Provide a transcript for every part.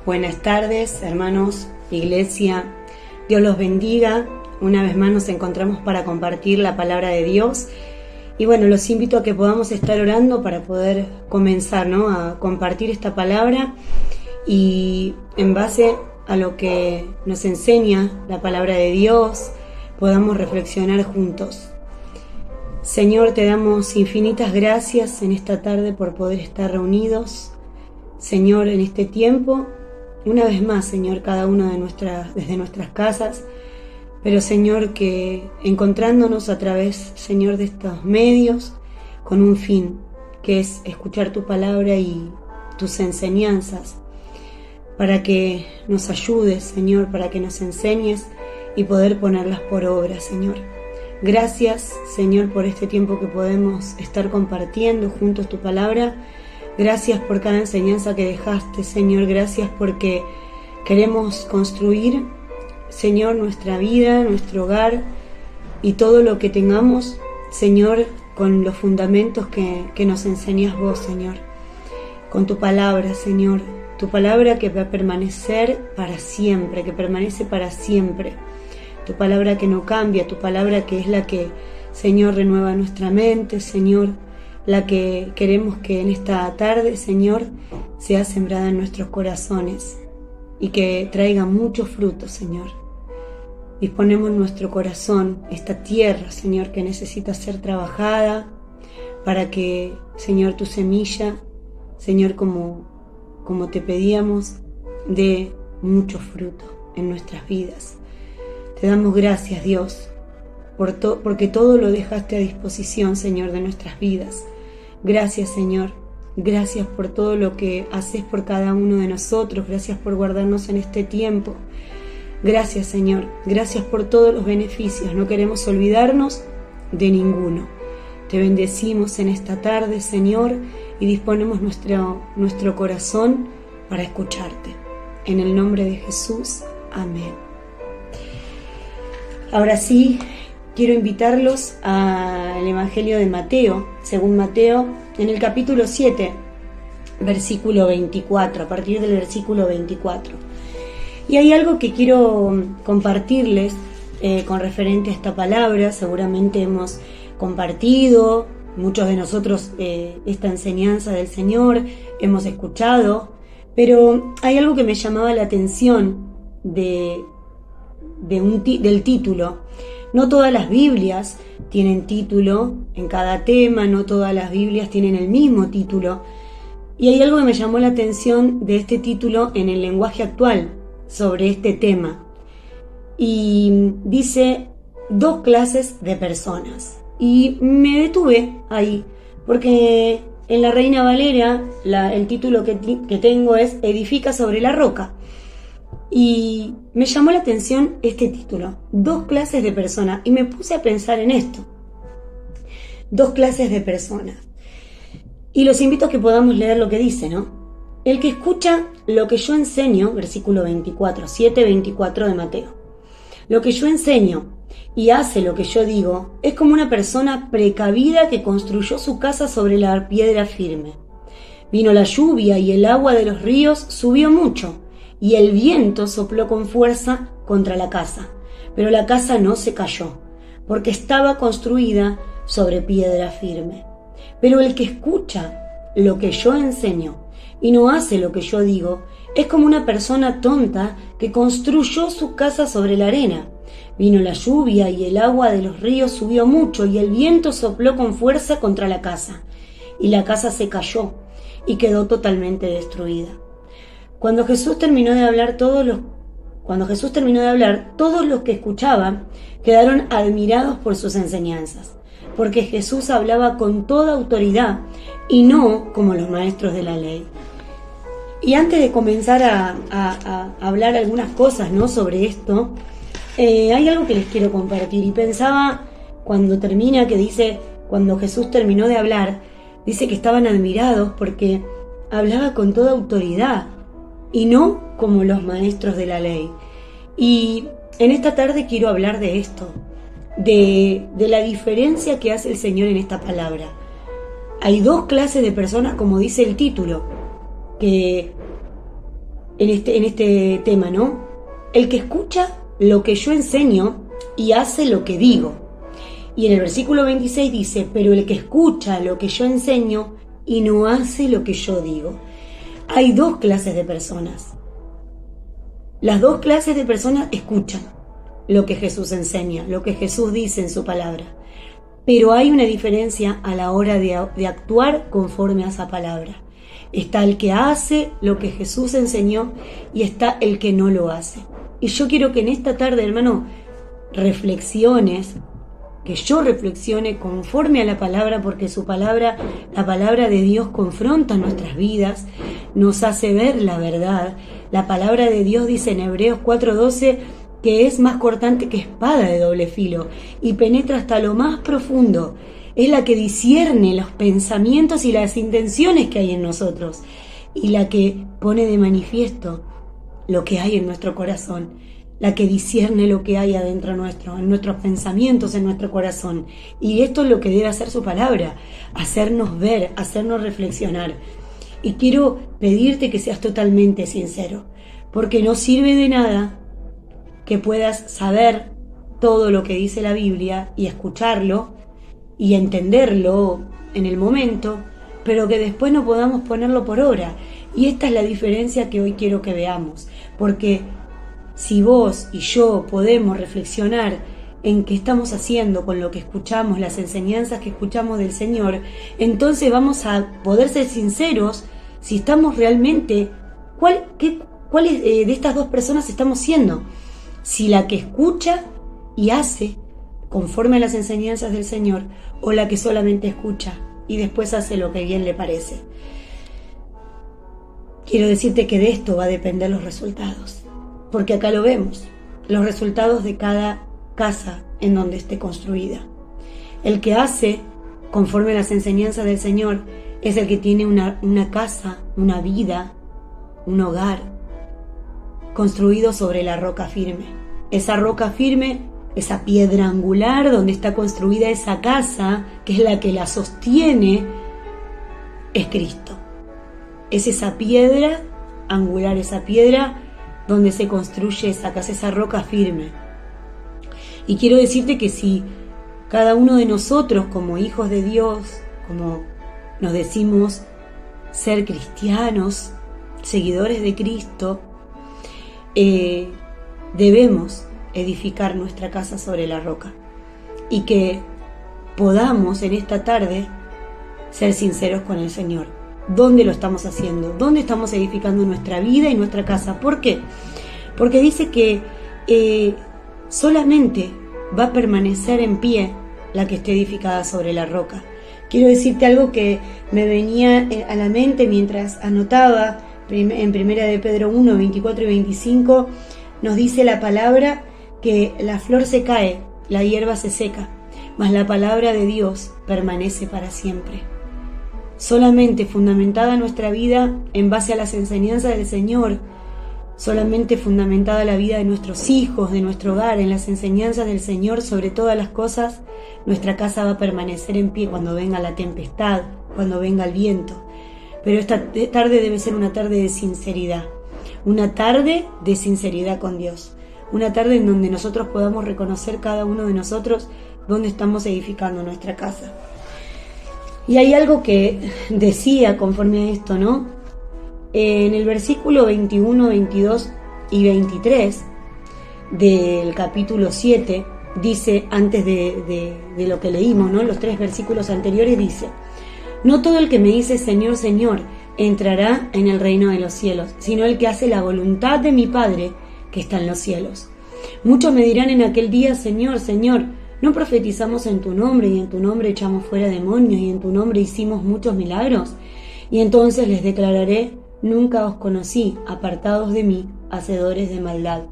Buenas tardes, hermanos, iglesia. Dios los bendiga. Una vez más nos encontramos para compartir la palabra de Dios. Y bueno, los invito a que podamos estar orando para poder comenzar, ¿no?, a compartir esta palabra y en base a lo que nos enseña la palabra de Dios, podamos reflexionar juntos. Señor, te damos infinitas gracias en esta tarde por poder estar reunidos. Señor, en este tiempo, una vez más, Señor, cada uno desde nuestras casas, pero Señor, que encontrándonos a través, Señor, de estos medios, con un fin, que es escuchar tu palabra y tus enseñanzas, para que nos ayudes, Señor, para que nos enseñes y poder ponerlas por obra, Señor. Gracias, Señor, por este tiempo que podemos estar compartiendo juntos tu palabra. Gracias por cada enseñanza que dejaste, Señor. Gracias porque queremos construir, Señor, nuestra vida, nuestro hogar y todo lo que tengamos, Señor, con los fundamentos que nos enseñas vos, Señor. Con tu palabra, Señor. Tu palabra que va a permanecer para siempre, que permanece para siempre. Tu palabra que no cambia, tu palabra que es la que, Señor, renueva nuestra mente, Señor. La que queremos que en esta tarde, Señor, sea sembrada en nuestros corazones y que traiga muchos frutos, Señor. Disponemos nuestro corazón, esta tierra, Señor, que necesita ser trabajada para que, Señor, tu semilla, Señor, como te pedíamos, dé mucho fruto en nuestras vidas. Te damos gracias, Dios, porque todo lo dejaste a disposición, Señor, de nuestras vidas. Gracias, Señor. Gracias por todo lo que haces por cada uno de nosotros. Gracias por guardarnos en este tiempo. Gracias, Señor. Gracias por todos los beneficios. No queremos olvidarnos de ninguno. Te bendecimos en esta tarde, Señor, y disponemos nuestro corazón para escucharte. En el nombre de Jesús. Amén. Ahora sí, quiero invitarlos al Evangelio de Mateo, según Mateo, en el capítulo 7, versículo 24, a partir del versículo 24. Y hay algo que quiero compartirles con referente a esta palabra. Seguramente hemos compartido, muchos de nosotros, esta enseñanza del Señor, hemos escuchado, pero hay algo que me llamaba la atención del título. No todas las Biblias tienen título en cada tema, no todas las Biblias tienen el mismo título. Y hay algo que me llamó la atención de este título en el lenguaje actual sobre este tema. Y dice 2 clases de personas. Y me detuve ahí, porque en la Reina Valera el título que tengo es Edifica sobre la roca. Y me llamó la atención este título, 2 clases de personas, y me puse a pensar en esto, 2 clases de personas. Y los invito a que podamos leer lo que dice, ¿no? El que escucha lo que yo enseño, versículo 24, 7:24 de Mateo. Lo que yo enseño y hace lo que yo digo es como una persona precavida que construyó su casa sobre la piedra firme. Vino la lluvia y el agua de los ríos subió mucho, y el viento sopló con fuerza contra la casa, pero la casa no se cayó, porque estaba construida sobre piedra firme. Pero el que escucha lo que yo enseño y no hace lo que yo digo, es como una persona tonta que construyó su casa sobre la arena. Vino la lluvia y el agua de los ríos subió mucho, y el viento sopló con fuerza contra la casa, y la casa se cayó y quedó totalmente destruida. Cuando Jesús terminó de hablar, todos los que escuchaban quedaron admirados por sus enseñanzas, porque Jesús hablaba con toda autoridad y no como los maestros de la ley. Y antes de comenzar a hablar algunas cosas, ¿no?, sobre esto, hay algo que les quiero compartir. Y pensaba cuando termina, que dice, cuando Jesús terminó de hablar, dice que estaban admirados porque hablaba con toda autoridad y no como los maestros de la ley. Y en esta tarde quiero hablar de esto, de la diferencia que hace el Señor en esta palabra. Hay dos clases de personas, como dice el título, que en este tema, ¿no? El que escucha lo que yo enseño y hace lo que digo. Y en el versículo 26 dice, pero el que escucha lo que yo enseño y no hace lo que yo digo. Hay dos clases de personas. Las dos clases de personas escuchan lo que Jesús enseña, lo que Jesús dice en su palabra. Pero hay una diferencia a la hora de actuar conforme a esa palabra. Está el que hace lo que Jesús enseñó y está el que no lo hace. Y yo quiero que en esta tarde, hermano, que yo reflexione conforme a la palabra, porque su palabra, la palabra de Dios, confronta nuestras vidas, nos hace ver la verdad. La palabra de Dios dice en Hebreos 4:12 que es más cortante que espada de doble filo y penetra hasta lo más profundo. Es la que discierne los pensamientos y las intenciones que hay en nosotros y la que pone de manifiesto lo que hay en nuestro corazón, la que discierne lo que hay adentro nuestro, en nuestros pensamientos, en nuestro corazón. Y esto es lo que debe hacer su palabra, hacernos ver, hacernos reflexionar. Y quiero pedirte que seas totalmente sincero, porque no sirve de nada que puedas saber todo lo que dice la Biblia y escucharlo y entenderlo en el momento, pero que después no podamos ponerlo por obra. Y esta es la diferencia que hoy quiero que veamos, porque si vos y yo podemos reflexionar en qué estamos haciendo con lo que escuchamos, las enseñanzas que escuchamos del Señor, entonces vamos a poder ser sinceros si estamos realmente, ¿cuál de estas dos personas estamos siendo? Si la que escucha y hace conforme a las enseñanzas del Señor, o la que solamente escucha y después hace lo que bien le parece. Quiero decirte que de esto va a depender los resultados, porque acá lo vemos, los resultados de cada casa en donde esté construida. El que hace conforme a las enseñanzas del Señor es el que tiene una casa, una vida, un hogar construido sobre la roca firme. Esa roca firme, esa piedra angular donde está construida esa casa, que es la que la sostiene, es Cristo. Es esa piedra angular, esa piedra donde se construye esa casa, esa roca firme. Y quiero decirte que si cada uno de nosotros, como hijos de Dios, como nos decimos ser cristianos, seguidores de Cristo, debemos edificar nuestra casa sobre la roca, y que podamos en esta tarde ser sinceros con el Señor. ¿Dónde lo estamos haciendo? ¿Dónde estamos edificando nuestra vida y nuestra casa? ¿Por qué? Porque dice que solamente va a permanecer en pie la que esté edificada sobre la roca. Quiero decirte algo que me venía a la mente mientras anotaba. En 1 de Pedro 1, 24 y 25 nos dice la palabra que la flor se cae, la hierba se seca, mas la palabra de Dios permanece para siempre. Solamente fundamentada nuestra vida en base a las enseñanzas del Señor, solamente fundamentada la vida de nuestros hijos, de nuestro hogar, en las enseñanzas del Señor sobre todas las cosas, nuestra casa va a permanecer en pie cuando venga la tempestad, cuando venga el viento. Pero esta tarde debe ser una tarde de sinceridad, una tarde de sinceridad con Dios, una tarde en donde nosotros podamos reconocer cada uno de nosotros dónde estamos edificando nuestra casa. Y hay algo que decía conforme a esto, ¿no? En el versículo 21, 22 y 23 del capítulo 7, dice, antes de lo que leímos, ¿no? Los 3 versículos anteriores dice: no todo el que me dice Señor, Señor, entrará en el reino de los cielos, sino el que hace la voluntad de mi Padre que está en los cielos. Muchos me dirán en aquel día: Señor, Señor, ¿no profetizamos en tu nombre, y en tu nombre echamos fuera demonios, y en tu nombre hicimos muchos milagros? Y entonces les declararé: nunca os conocí, apartados de mí, hacedores de maldad.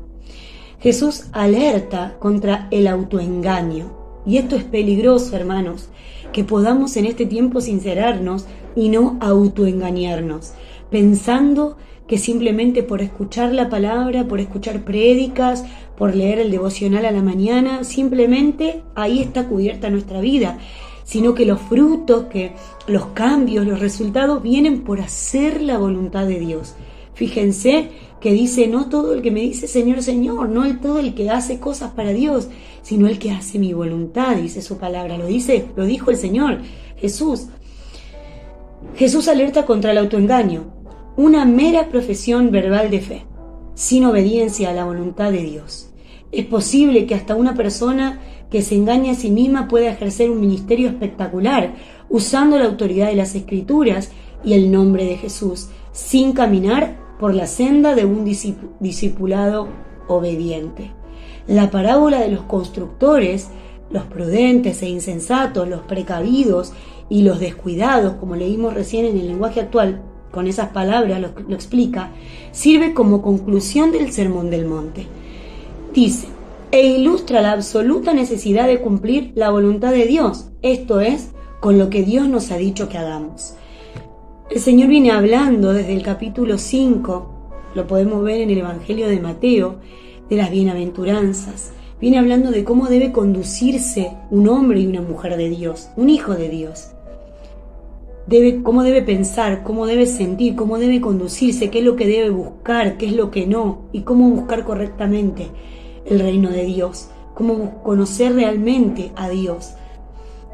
Jesús alerta contra el autoengaño. Y esto es peligroso, hermanos, que podamos en este tiempo sincerarnos y no autoengañarnos, pensando que simplemente por escuchar la palabra, por escuchar prédicas, por leer el devocional a la mañana, simplemente ahí está cubierta nuestra vida, sino que los frutos, que los cambios, los resultados vienen por hacer la voluntad de Dios. Fíjense que dice: no todo el que me dice Señor, Señor, no todo el que hace cosas para Dios, sino el que hace mi voluntad, dice su palabra. Lo dijo el Señor Jesús. Jesús alerta contra el autoengaño, una mera profesión verbal de fe, sin obediencia a la voluntad de Dios. Es posible que hasta una persona que se engaña a sí misma pueda ejercer un ministerio espectacular, usando la autoridad de las Escrituras y el nombre de Jesús, sin caminar por la senda de un discipulado obediente. La parábola de los constructores, los prudentes e insensatos, los precavidos y los descuidados, como leímos recién en el lenguaje actual, con esas palabras lo explica, sirve como conclusión del Sermón del Monte. Dice: e ilustra la absoluta necesidad de cumplir la voluntad de Dios, esto es, con lo que Dios nos ha dicho que hagamos. El Señor viene hablando desde el capítulo 5, lo podemos ver en el Evangelio de Mateo, de las bienaventuranzas. Viene hablando de cómo debe conducirse un hombre y una mujer de Dios, un hijo de Dios. Cómo debe pensar, cómo debe sentir, cómo debe conducirse, qué es lo que debe buscar, qué es lo que no, y cómo buscar correctamente el reino de Dios, cómo conocer realmente a Dios.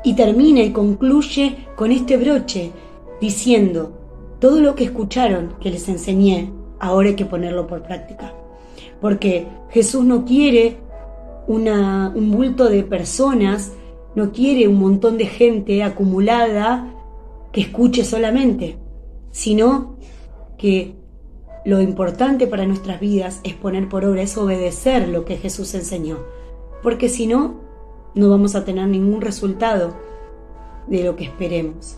Y termina y concluye con este broche, diciendo: todo lo que escucharon, que les enseñé, ahora hay que ponerlo por práctica. Porque Jesús no quiere un bulto de personas, no quiere un montón de gente acumulada que escuche solamente, sino que lo importante para nuestras vidas es poner por obra, es obedecer lo que Jesús enseñó. Porque si no, no vamos a tener ningún resultado de lo que esperemos.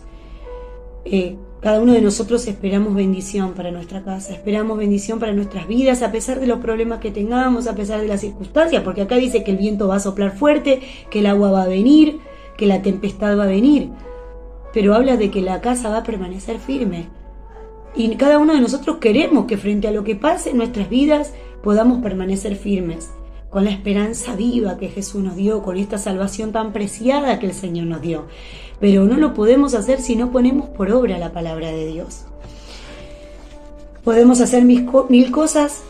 Cada uno de nosotros esperamos bendición para nuestra casa, esperamos bendición para nuestras vidas, a pesar de los problemas que tengamos, a pesar de las circunstancias, porque acá dice que el viento va a soplar fuerte, que el agua va a venir, que la tempestad va a venir, pero habla de que la casa va a permanecer firme. Y cada uno de nosotros queremos que frente a lo que pase en nuestras vidas podamos permanecer firmes, con la esperanza viva que Jesús nos dio, con esta salvación tan preciada que el Señor nos dio. Pero no lo podemos hacer si no ponemos por obra la palabra de Dios. Podemos hacer mil cosas,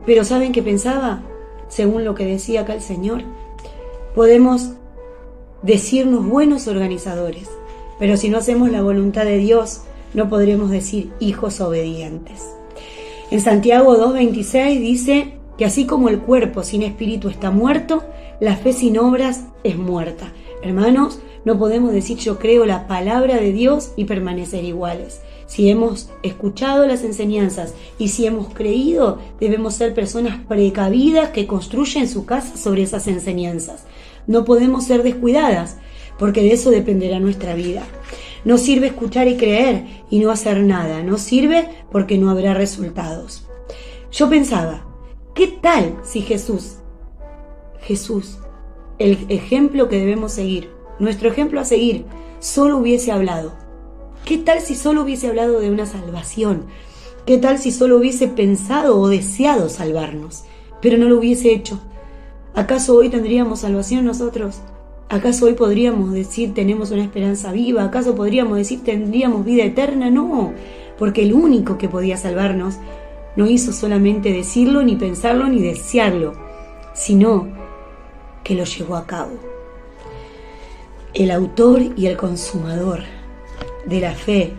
pero ¿saben qué pensaba? Según lo que decía acá el Señor, podemos decirnos buenos organizadores, pero si no hacemos la voluntad de Dios, no podremos decir hijos obedientes. En Santiago 2:26 dice que así como el cuerpo sin espíritu está muerto, la fe sin obras es muerta. Hermanos, no podemos decir yo creo la palabra de Dios y permanecer iguales. Si hemos escuchado las enseñanzas y si hemos creído, debemos ser personas precavidas que construyen su casa sobre esas enseñanzas. No podemos ser descuidadas, porque de eso dependerá nuestra vida. No sirve escuchar y creer y no hacer nada. No sirve porque no habrá resultados. Yo pensaba, ¿qué tal si Jesús, el ejemplo que debemos seguir, nuestro ejemplo a seguir, solo hubiese hablado? ¿Qué tal si solo hubiese hablado de una salvación? ¿Qué tal si solo hubiese pensado o deseado salvarnos, pero no lo hubiese hecho? ¿Acaso hoy tendríamos salvación nosotros? ¿Acaso hoy podríamos decir tenemos una esperanza viva? ¿Acaso podríamos decir tendríamos vida eterna? No, porque el único que podía salvarnos no hizo solamente decirlo, ni pensarlo, ni desearlo, sino que lo llevó a cabo. El autor y el consumador de la fe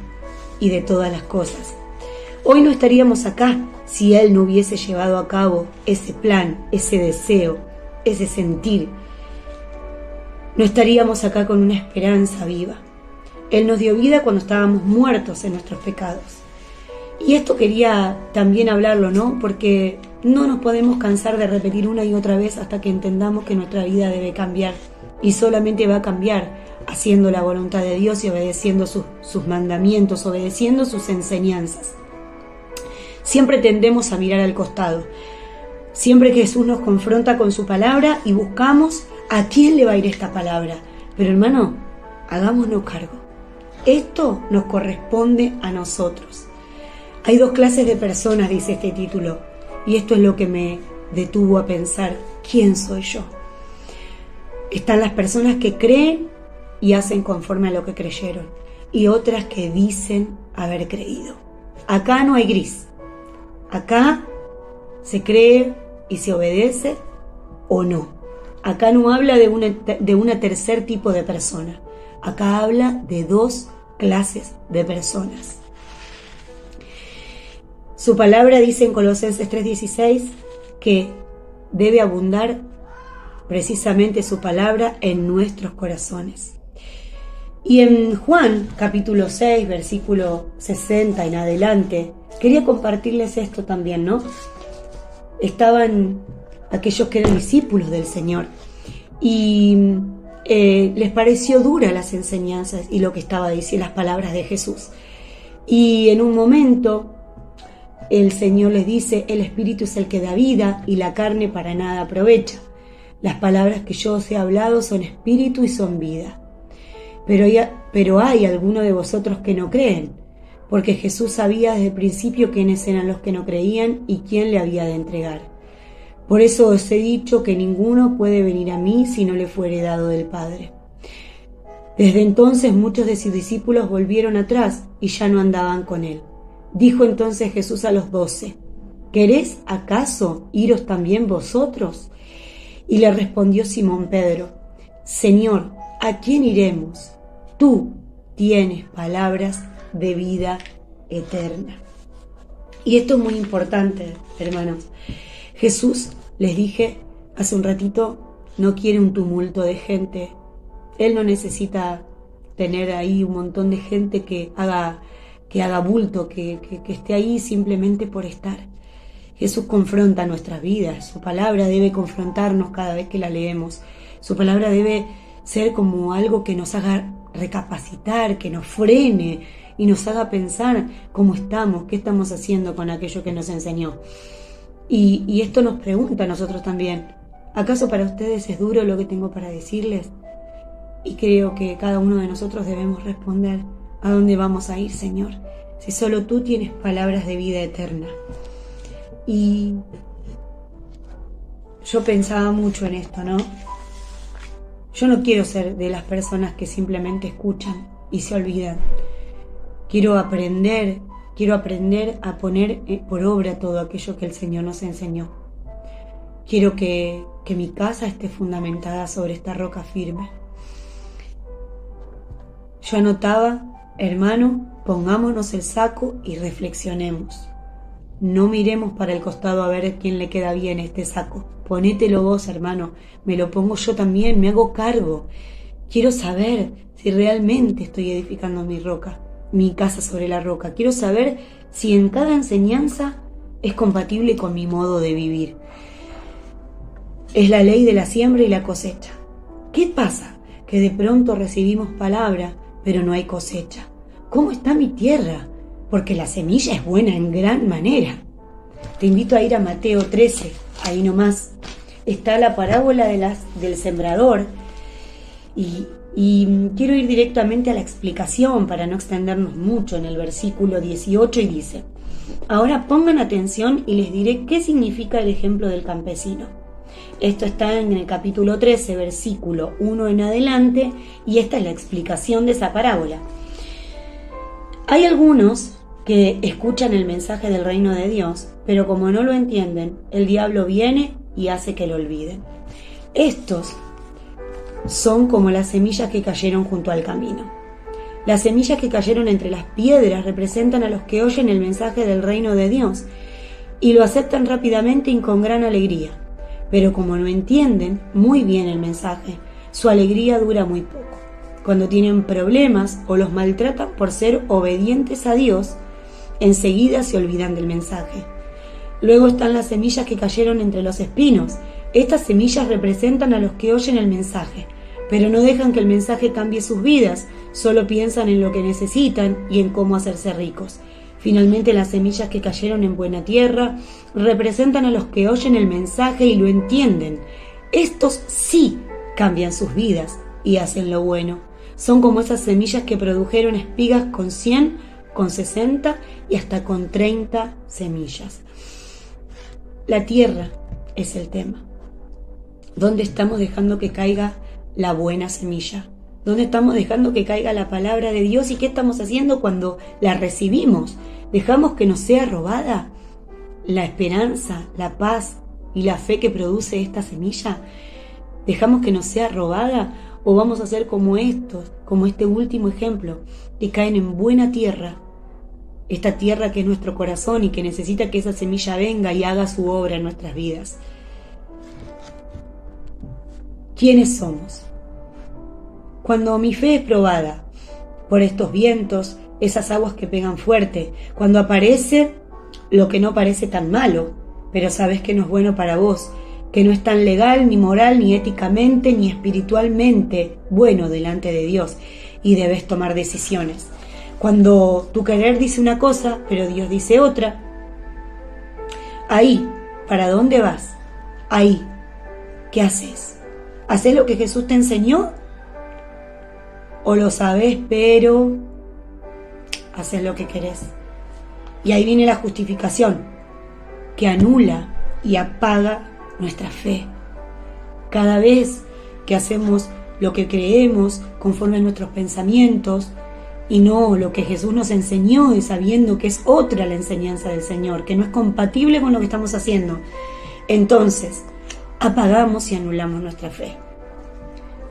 y de todas las cosas. Hoy no estaríamos acá si Él no hubiese llevado a cabo ese plan, ese deseo, ese sentir. No estaríamos acá con una esperanza viva. Él nos dio vida cuando estábamos muertos en nuestros pecados. Y esto quería también hablarlo, ¿no? Porque no nos podemos cansar de repetir una y otra vez hasta que entendamos que nuestra vida debe cambiar. Y solamente va a cambiar haciendo la voluntad de Dios y obedeciendo sus mandamientos, obedeciendo sus enseñanzas. Siempre tendemos a mirar al costado. Siempre Jesús nos confronta con su palabra y buscamos a quién le va a ir esta palabra. Pero hermano, hagámonos cargo. Esto nos corresponde a nosotros. Hay dos clases de personas, dice este título, y esto es lo que me detuvo a pensar, ¿quién soy yo? Están las personas que creen y hacen conforme a lo que creyeron, y otras que dicen haber creído. Acá no hay gris. Acá se cree y se obedece o no. Acá no habla de una tercer tipo de persona. Acá habla de dos clases de personas. Su palabra dice en Colosenses 3:16 que debe abundar precisamente su palabra en nuestros corazones. Y en Juan capítulo 6, versículo 60 en adelante, quería compartirles esto también, ¿no? Estaban aquellos que eran discípulos del Señor y les pareció dura las enseñanzas y lo que estaba diciendo, las palabras de Jesús. Y en un momento el Señor les dice, el Espíritu es el que da vida y la carne para nada aprovecha. Las palabras que yo os he hablado son espíritu y son vida. Pero hay algunos de vosotros que no creen, porque Jesús sabía desde el principio quiénes eran los que no creían y quién le había de entregar. Por eso os he dicho que ninguno puede venir a mí si no le fuere dado del Padre. Desde entonces muchos de sus discípulos volvieron atrás y ya no andaban con él. Dijo entonces Jesús a los 12, ¿queréis acaso iros también vosotros? Y le respondió Simón Pedro, Señor, ¿a quién iremos? Tú tienes palabras de vida eterna. Y esto es muy importante, hermanos. Jesús, les dije hace un ratito, no quiere un tumulto de gente. Él no necesita tener ahí un montón de gente que haga bulto, que esté ahí simplemente por estar. Jesús confronta nuestras vidas, su palabra debe confrontarnos cada vez que la leemos. Su palabra debe ser como algo que nos haga recapacitar, que nos frene y nos haga pensar cómo estamos, qué estamos haciendo con aquello que nos enseñó. Y esto nos pregunta a nosotros también, ¿acaso para ustedes es duro lo que tengo para decirles? Y creo que cada uno de nosotros debemos responder, ¿a dónde vamos a ir, Señor? Si solo tú tienes palabras de vida eterna. Y yo pensaba mucho en esto, ¿no? Yo no quiero ser de las personas que simplemente escuchan y se olvidan. Quiero aprender a poner por obra todo aquello que el Señor nos enseñó. Quiero que mi casa esté fundamentada sobre esta roca firme. Yo anotaba, hermano, pongámonos el saco y reflexionemos. No miremos para el costado a ver quién le queda bien este saco. Ponételo vos, hermano. Me lo pongo yo también, me hago cargo. Quiero saber si realmente estoy edificando mi casa sobre la roca. Quiero saber si en cada enseñanza es compatible con mi modo de vivir. Es la ley de la siembra y la cosecha. ¿Qué pasa? Que de pronto recibimos palabra, pero no hay cosecha. ¿Cómo está mi tierra? Porque la semilla es buena en gran manera. Te invito a ir a Mateo 13, ahí nomás está la parábola del sembrador y quiero ir directamente a la explicación para no extendernos mucho en el versículo 18 y dice, ahora pongan atención y les diré qué significa el ejemplo del campesino. Esto está en el capítulo 13, versículo 1 en adelante y esta es la explicación de esa parábola. Hay algunos que escuchan el mensaje del reino de Dios, pero como no lo entienden, el diablo viene y hace que lo olviden. Estos son como las semillas que cayeron junto al camino. Las semillas que cayeron entre las piedras representan a los que oyen el mensaje del reino de Dios y lo aceptan rápidamente y con gran alegría. Pero como no entienden muy bien el mensaje, su alegría dura muy poco. Cuando tienen problemas o los maltratan por ser obedientes a Dios, enseguida se olvidan del mensaje. Luego están las semillas que cayeron entre los espinos. Estas semillas representan a los que oyen el mensaje, pero no dejan que el mensaje cambie sus vidas, solo piensan en lo que necesitan y en cómo hacerse ricos. Finalmente, las semillas que cayeron en buena tierra representan a los que oyen el mensaje y lo entienden. Estos sí cambian sus vidas y hacen lo bueno. Son como esas semillas que produjeron espigas con 100, con 60 y hasta con 30 semillas. La tierra es el tema. ¿Dónde estamos dejando que caiga la buena semilla? ¿Dónde estamos dejando que caiga la palabra de Dios? ¿Y qué estamos haciendo cuando la recibimos? ¿Dejamos que nos sea robada la esperanza, la paz y la fe que produce esta semilla? ¿Dejamos que nos sea robada o vamos a ser como estos, como este último ejemplo, que caen en buena tierra? Esta tierra que es nuestro corazón y que necesita que esa semilla venga y haga su obra en nuestras vidas. ¿Quiénes somos? Cuando mi fe es probada por estos vientos, esas aguas que pegan fuerte, cuando aparece lo que no parece tan malo, pero sabes que no es bueno para vos, que no es tan legal, ni moral, ni éticamente, ni espiritualmente bueno delante de Dios, y debes tomar decisiones. Cuando tu querer dice una cosa, pero Dios dice otra, ahí, ¿para dónde vas? Ahí, ¿qué haces? ¿Haces lo que Jesús te enseñó? ¿O lo sabes, pero haces lo que querés? Y ahí viene la justificación, que anula y apaga nuestra fe. Cada vez que hacemos lo que creemos conforme a nuestros pensamientos y no lo que Jesús nos enseñó, y sabiendo que es otra la enseñanza del Señor, que no es compatible con lo que estamos haciendo, entonces apagamos y anulamos nuestra fe.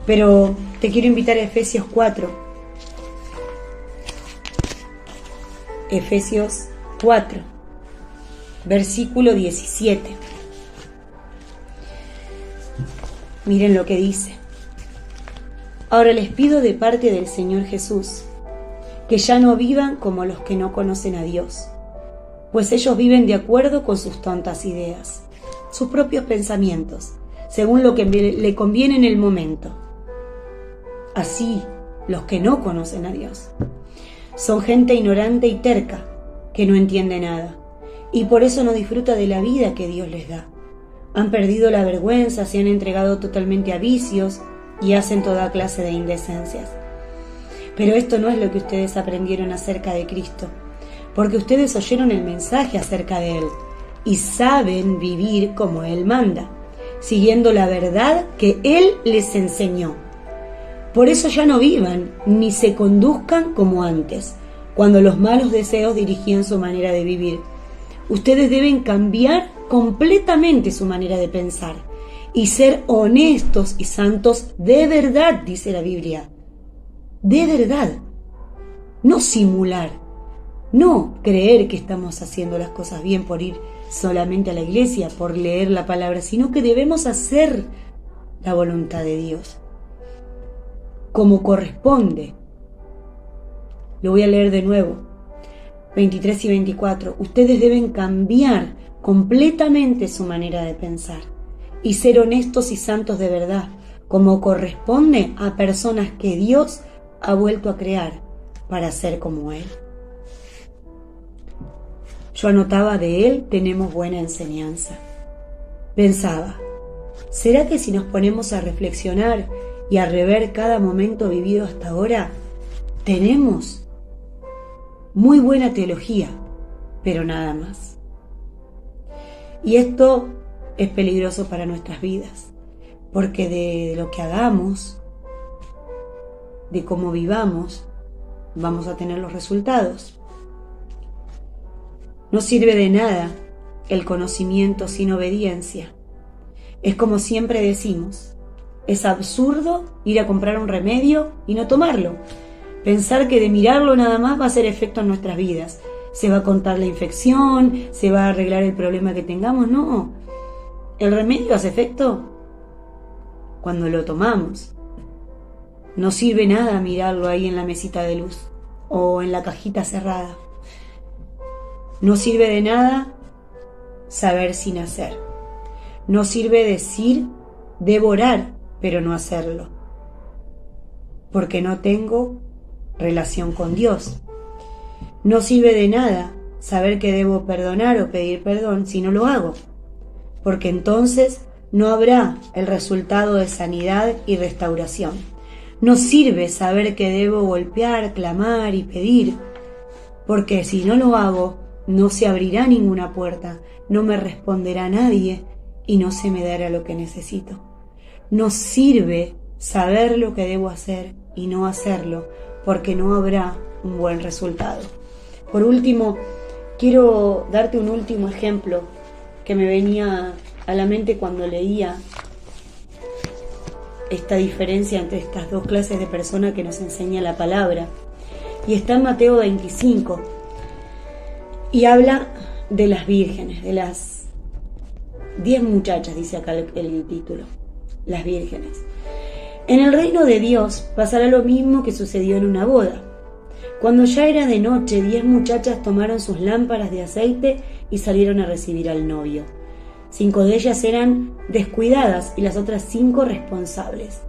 Pero te quiero invitar a Efesios 4. Efesios 4, versículo 17. Miren lo que dice. Ahora les pido de parte del Señor Jesús, que ya no vivan como los que no conocen a Dios, pues ellos viven de acuerdo con sus tontas ideas, sus propios pensamientos, según lo que le conviene en el momento. Así, los que no conocen a Dios son gente ignorante y terca, que no entiende nada, y por eso no disfruta de la vida que Dios les da. Han perdido la vergüenza, se han entregado totalmente a vicios y hacen toda clase de indecencias. Pero esto no es lo que ustedes aprendieron acerca de Cristo, porque ustedes oyeron el mensaje acerca de Él y saben vivir como Él manda, siguiendo la verdad que Él les enseñó. Por eso ya no vivan ni se conduzcan como antes, cuando los malos deseos dirigían su manera de vivir. Ustedes deben cambiar completamente su manera de pensar y ser honestos y santos de verdad, dice la Biblia. De verdad. No simular. No creer que estamos haciendo las cosas bien por ir solamente a la iglesia, por leer la palabra, sino que debemos hacer la voluntad de Dios como corresponde. Lo voy a leer de nuevo. 23 y 24. Ustedes deben cambiar completamente su manera de pensar y ser honestos y santos de verdad, como corresponde a personas que Dios ha vuelto a crear para ser como Él. Yo anotaba: de Él tenemos buena enseñanza. Pensaba, ¿será que si nos ponemos a reflexionar y a rever cada momento vivido hasta ahora, tenemos muy buena teología, pero nada más? Y esto es peligroso para nuestras vidas, porque de lo que hagamos, de cómo vivamos, vamos a tener los resultados. No sirve de nada el conocimiento sin obediencia. Es como siempre decimos, es absurdo ir a comprar un remedio y no tomarlo. Pensar que de mirarlo nada más va a hacer efecto en nuestras vidas. Se va a contar la infección, se va a arreglar el problema que tengamos. No, el remedio hace efecto cuando lo tomamos. No sirve nada mirarlo ahí en la mesita de luz o en la cajita cerrada. No sirve de nada saber sin hacer. No sirve decir, debo orar, pero no hacerlo, porque no tengo relación con Dios. No sirve de nada saber que debo perdonar o pedir perdón si no lo hago, porque entonces no habrá el resultado de sanidad y restauración. No sirve saber que debo golpear, clamar y pedir, porque si no lo hago, no se abrirá ninguna puerta, no me responderá nadie y no se me dará lo que necesito. No sirve saber lo que debo hacer y no hacerlo, porque no habrá un buen resultado. Por último, quiero darte un último ejemplo que me venía a la mente cuando leía esta diferencia entre estas dos clases de personas que nos enseña la palabra. Y está en Mateo 25 y habla de las vírgenes, de las 10 muchachas, dice acá el título, las vírgenes. En el reino de Dios pasará lo mismo que sucedió en una boda. Cuando ya era de noche, 10 muchachas tomaron sus lámparas de aceite y salieron a recibir al novio. 5 de ellas eran descuidadas y las otras 5 responsables.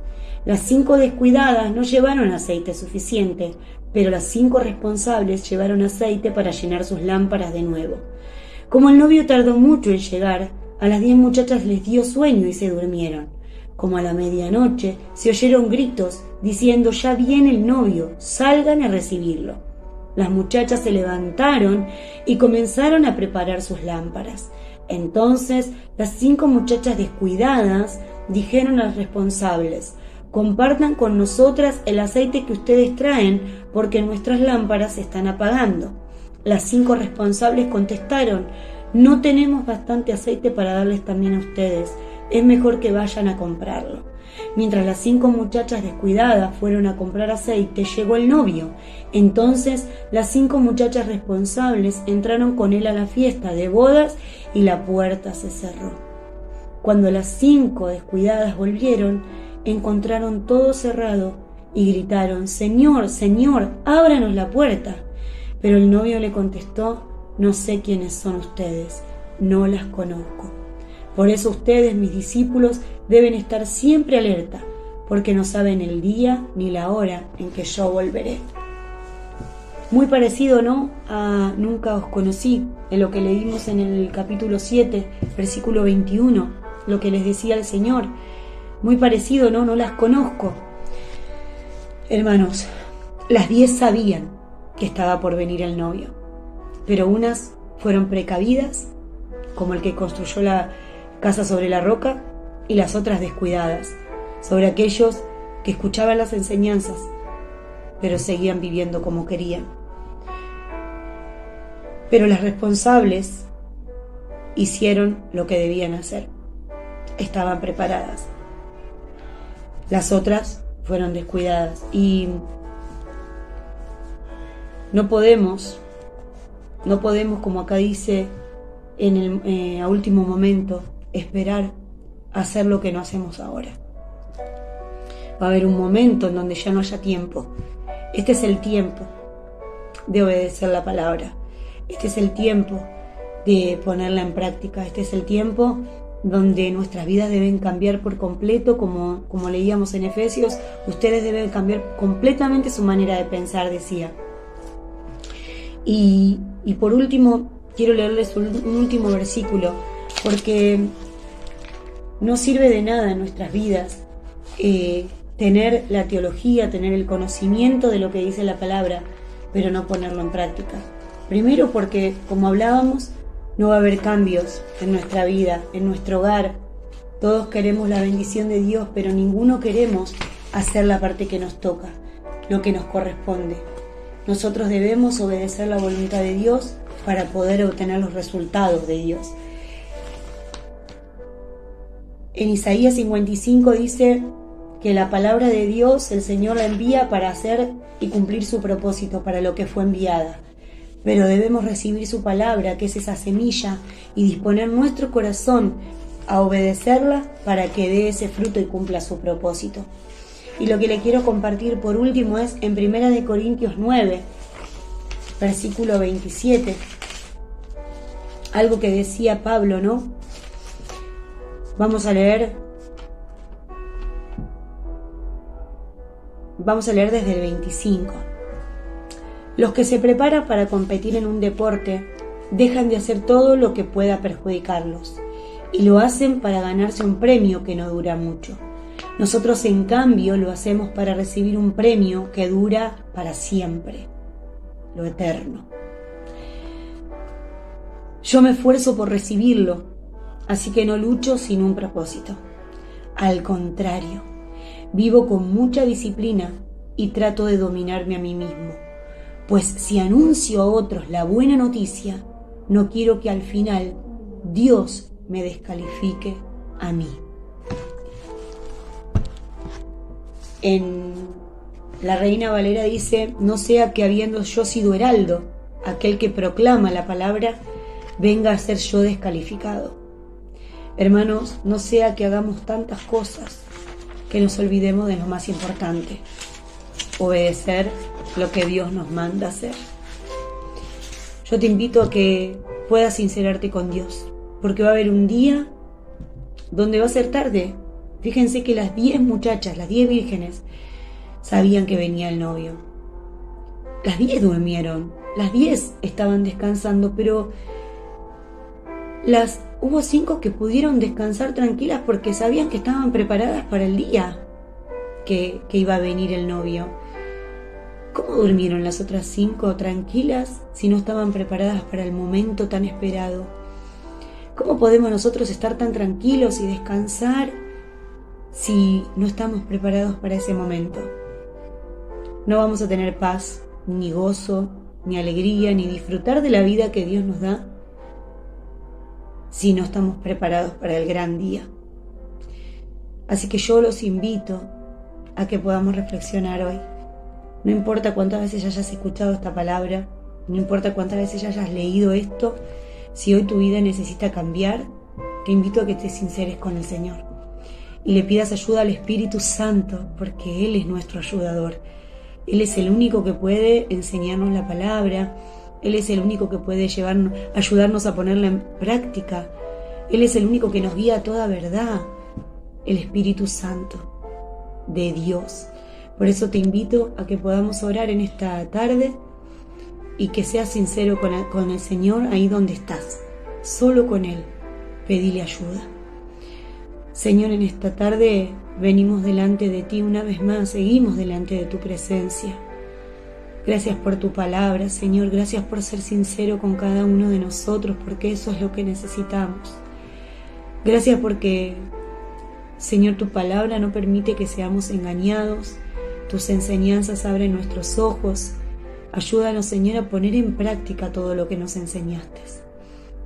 Las 5 descuidadas no llevaron aceite suficiente, pero las 5 responsables llevaron aceite para llenar sus lámparas de nuevo. Como el novio tardó mucho en llegar, a las 10 muchachas les dio sueño y se durmieron. Como a la medianoche se oyeron gritos diciendo: ya viene el novio, salgan a recibirlo. Las muchachas se levantaron y comenzaron a preparar sus lámparas. Entonces las 5 muchachas descuidadas dijeron a las responsables: compartan con nosotras el aceite que ustedes traen, porque nuestras lámparas se están apagando. Las 5 responsables contestaron: no tenemos bastante aceite para darles también a ustedes, es mejor que vayan a comprarlo. Mientras las 5 muchachas descuidadas fueron a comprar aceite, llegó el novio. Entonces las 5 muchachas responsables entraron con él a la fiesta de bodas y la puerta se cerró. Cuando las 5 descuidadas volvieron, encontraron todo cerrado y gritaron: Señor, Señor, ábranos la puerta. Pero el novio le contestó: no sé quiénes son ustedes, no las conozco. Por eso ustedes, mis discípulos, deben estar siempre alerta, porque no saben el día ni la hora en que yo volveré. Muy parecido, ¿no?, a Nunca os conocí, en lo que leímos en el capítulo 7, versículo 21, lo que les decía el Señor. Muy parecido, ¿no? No las conozco. Hermanos, las 10 sabían que estaba por venir el novio, pero unas fueron precavidas, como el que construyó la casa sobre la roca, y las otras descuidadas, sobre aquellos que escuchaban las enseñanzas, pero seguían viviendo como querían. Pero las responsables hicieron lo que debían hacer, estaban preparadas. Las otras fueron descuidadas y no podemos, como acá dice, a último momento, esperar a hacer lo que no hacemos ahora. Va a haber un momento en donde ya no haya tiempo. Este es el tiempo de obedecer la palabra. Este es el tiempo de ponerla en práctica. Este es el tiempo donde nuestras vidas deben cambiar por completo, como leíamos en Efesios. Ustedes deben cambiar completamente su manera de pensar, decía. Y por último, quiero leerles un último versículo, porque no sirve de nada en nuestras vidas tener la teología, tener el conocimiento de lo que dice la palabra, pero no ponerlo en práctica. Primero porque, como hablábamos, no va a haber cambios en nuestra vida, en nuestro hogar. Todos queremos la bendición de Dios, pero ninguno queremos hacer la parte que nos toca, lo que nos corresponde. Nosotros debemos obedecer la voluntad de Dios para poder obtener los resultados de Dios. En Isaías 55 dice que la palabra de Dios el Señor la envía para hacer y cumplir su propósito, para lo que fue enviada. Pero debemos recibir su palabra, que es esa semilla, y disponer nuestro corazón a obedecerla para que dé ese fruto y cumpla su propósito. Y lo que le quiero compartir por último es en 1 Corintios 9, versículo 27. algo que decía Pablo, ¿no? Vamos a leer desde el 25. Los que se preparan para competir en un deporte dejan de hacer todo lo que pueda perjudicarlos y lo hacen para ganarse un premio que no dura mucho. Nosotros, en cambio, lo hacemos para recibir un premio que dura para siempre, lo eterno. Yo me esfuerzo por recibirlo, así que no lucho sin un propósito. Al contrario, vivo con mucha disciplina y trato de dominarme a mí mismo, pues si anuncio a otros la buena noticia, no quiero que al final Dios me descalifique a mí. En la Reina Valera dice: no sea que habiendo yo sido heraldo, aquel que proclama la palabra, venga a ser yo descalificado. Hermanos, no sea que hagamos tantas cosas que nos olvidemos de lo más importante: obedecer lo que Dios nos manda hacer. Yo te invito a que puedas sincerarte con Dios, porque va a haber un día donde va a ser tarde. Fíjense que las 10 muchachas, las 10 vírgenes, sabían que venía el novio. Las 10 durmieron, las 10 estaban descansando, pero hubo 5 que pudieron descansar tranquilas porque sabían que estaban preparadas para el día que iba a venir el novio. ¿Cómo durmieron las otras 5 tranquilas si no estaban preparadas para el momento tan esperado? ¿Cómo podemos nosotros estar tan tranquilos y descansar si no estamos preparados para ese momento? No vamos a tener paz, ni gozo, ni alegría, ni disfrutar de la vida que Dios nos da si no estamos preparados para el gran día. Así que yo los invito a que podamos reflexionar hoy. No importa cuántas veces ya hayas escuchado esta palabra, no importa cuántas veces ya hayas leído esto, si hoy tu vida necesita cambiar, te invito a que te sinceres con el Señor y le pidas ayuda al Espíritu Santo, porque Él es nuestro ayudador. Él es el único que puede enseñarnos la palabra, Él es el único que puede ayudarnos a ponerla en práctica, Él es el único que nos guía a toda verdad, el Espíritu Santo de Dios. Por eso te invito a que podamos orar en esta tarde y que seas sincero con el Señor ahí donde estás. Solo con Él, pedile ayuda. Señor, en esta tarde venimos delante de ti una vez más, seguimos delante de tu presencia. Gracias por tu palabra, Señor, gracias por ser sincero con cada uno de nosotros, porque eso es lo que necesitamos. Gracias porque, Señor, tu palabra no permite que seamos engañados, tus enseñanzas abren nuestros ojos. Ayúdanos, Señor, a poner en práctica todo lo que nos enseñaste.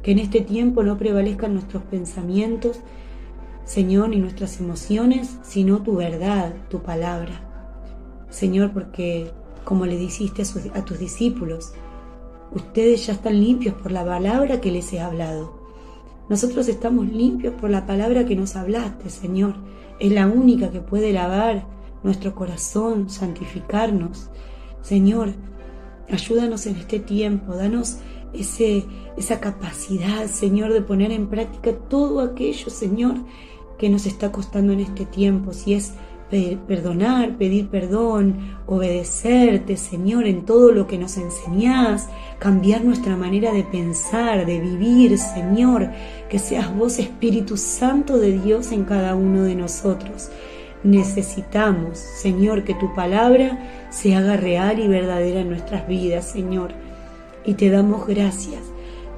Que en este tiempo no prevalezcan nuestros pensamientos, Señor, ni nuestras emociones, sino tu verdad, tu palabra. Señor, porque como le dijiste a tus discípulos, ustedes ya están limpios por la palabra que les he hablado. Nosotros estamos limpios por la palabra que nos hablaste, Señor. Es la única que puede lavar nuestro corazón, santificarnos. Señor, ayúdanos en este tiempo, danos esa capacidad, Señor, de poner en práctica todo aquello, Señor, que nos está costando en este tiempo. Si es perdonar, pedir perdón, obedecerte, Señor, en todo lo que nos enseñás, cambiar nuestra manera de pensar, de vivir, Señor, que seas vos, Espíritu Santo de Dios, en cada uno de nosotros. Necesitamos, Señor, que tu palabra se haga real y verdadera en nuestras vidas, Señor. Y te damos gracias.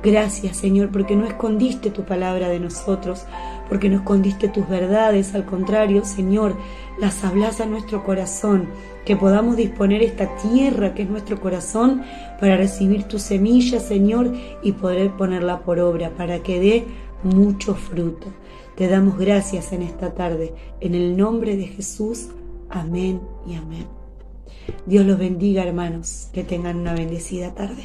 Gracias, Señor, porque no escondiste tu palabra de nosotros, porque no escondiste tus verdades. Al contrario, Señor, las hablas a nuestro corazón, que podamos disponer esta tierra que es nuestro corazón para recibir tu semilla, Señor, y poder ponerla por obra para que dé mucho fruto. Te damos gracias en esta tarde, en el nombre de Jesús. Amén y amén. Dios los bendiga, hermanos, que tengan una bendecida tarde.